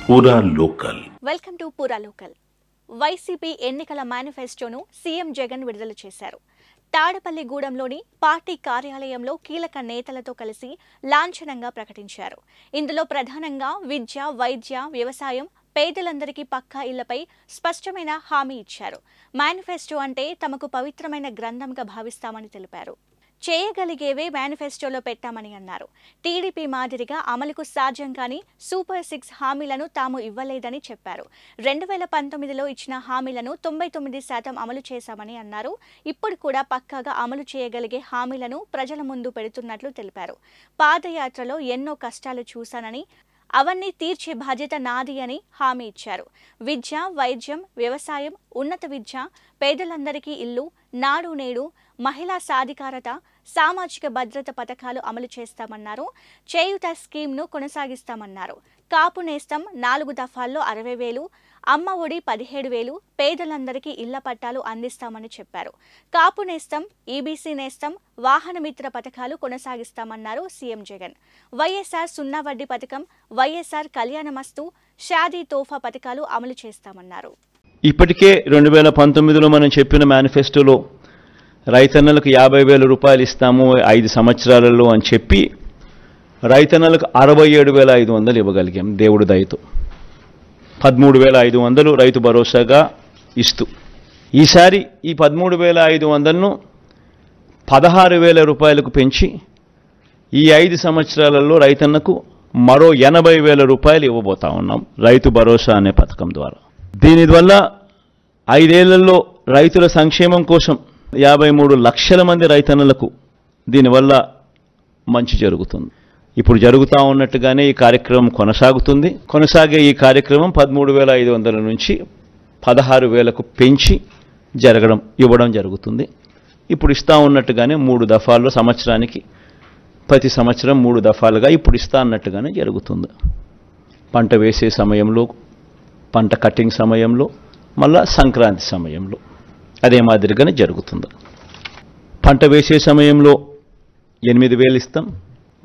పూరా local. Welcome to పూరా local. YCP ఎన్నికల మేనిఫెస్టోను సీఎం జగన్ విడుదల చేశారు. తాడపల్లిగూడెంలోని పార్టీ కార్యాలయంలో కీలక నేతలతో కలిసి లాంఛనంగా ప్రకటించారు. ఇందులో ప్రధానంగా విద్య, వైద్య, వ్యవసాయం, పేదలందరికీ పక్కా ఇళ్లపై స్పష్టమైన హామీ ఇచ్చారు. మేనిఫెస్టో అంటే తమకు పవిత్రమైన గ్రంథంగా భావిస్తామని తెలిపారు. చేయగలిగేవే మేనిఫెస్టోలో పెట్టామని అన్నారు. టీడీపీ మాదిరిగా అమలుకు సాధ్యం కాని సూపర్ 6 హామీలను తాము ఇవ్వలేదని చెప్పారు. 2019లో ఇచ్చిన హామీలను 99% అమలు చేశామని అన్నారు. ఇప్పుడు కూడా పక్కాగా అమలు చేయగలిగే హామీలను ప్రజల ముందు పెడుతున్నట్లు తెలిపారు. పాదయాత్రలో ఎన్నో కష్టాలు చూశానని, అవన్నీ తీర్చే బాధ్యత నాది అని హామీ ఇచ్చారు. విద్య, వైద్యం, వ్యవసాయం, ఉన్నత విద్య, పేదలందరికీ ఇల్లు, నాడు నేడు, మహిళా సాధికారత, సామాజిక భద్రత పథకాలు అమలు చేస్తామన్నారు. చేయూత స్కీమ్ను కొనసాగిస్తామన్నారు. కాపు నేస్తం 4 దఫాల్లో 60,000, అమ్మ ఒడి 17,000, పేదలందరికీ ఇళ్ల పట్టాలు అందిస్తామని చెప్పారు. కాపు నేస్తం, ఈబీసీ నేస్తం, వాహన మిత్ర పథకాలు కొనసాగిస్తామన్నారు సీఎం జగన్. వైఎస్ఆర్ 0 వడ్డీ పథకం, వైఎస్ఆర్ కళ్యాణమస్తు, షాదీ తోఫా పథకాలు అమలు చేస్తామన్నారు. ఇప్పటికే 2019లో మనం చెప్పిన మేనిఫెస్టోలో రైతన్నలకు 50,000 రూపాయలు ఇస్తాము 5 సంవత్సరాలలో అని చెప్పి రైతన్నలకు 67,500 ఇవ్వగలిగాం దేవుడి దయతో. 13,500 రైతు భరోసాగా ఇస్తూ ఈసారి ఈ 13,500ను 16,000 రూపాయలకు పెంచి ఈ 5 సంవత్సరాలలో రైతన్నకు మరో 80,000 రూపాయలు ఇవ్వబోతా ఉన్నాం రైతు భరోసా అనే పథకం ద్వారా. దీనివల్ల 5 ఏళ్లలో రైతుల సంక్షేమం కోసం 53 లక్షల మంది రైతన్నలకు దీనివల్ల మంచి జరుగుతుంది. ఇప్పుడు జరుగుతూ ఉన్నట్టుగానే ఈ కార్యక్రమం కొనసాగే ఈ కార్యక్రమం 13,500 నుంచి 16,000కు పెంచి ఇవ్వడం జరుగుతుంది. ఇప్పుడు ఇస్తా ఉన్నట్టుగానే 3 దఫాల్లో సంవత్సరానికి ప్రతి సంవత్సరం 3 దఫాలుగా ఇప్పుడు ఇస్తా అన్నట్టుగానే జరుగుతుంది. పంట వేసే సమయంలో, పంట కటింగ్ సమయంలో, మళ్ళా సంక్రాంతి సమయంలో అదే మాదిరిగానే జరుగుతుంది. పంట వేసే సమయంలో 8,000 ఇస్తాం,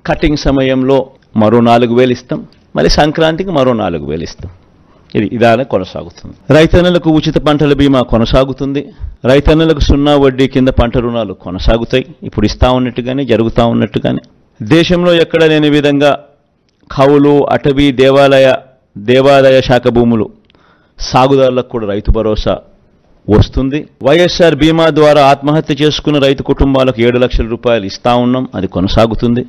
కటింగ్ సమయంలో మరో 4,000 ఇస్తాం, మళ్ళీ సంక్రాంతికి మరో 4,000 ఇస్తాం. ఇదానే కొనసాగుతుంది. రైతన్నలకు ఉచిత పంటల బీమా కొనసాగుతుంది. రైతన్నలకు 0 వడ్డీ కింద పంట రుణాలు కొనసాగుతాయి. ఇప్పుడు ఇస్తా ఉన్నట్టుగానే జరుగుతూ ఉన్నట్టుగానే దేశంలో ఎక్కడ లేని విధంగా కౌలు, అటవీ, దేవాదాయ శాఖ భూములు సాగుదారులకు కూడా రైతు భరోసా వస్తుంది. వైఎస్ఆర్ బీమా ద్వారా ఆత్మహత్య చేసుకున్న రైతు కుటుంబాలకు 7 లక్షల రూపాయలు ఇస్తా ఉన్నాం, అది కొనసాగుతుంది.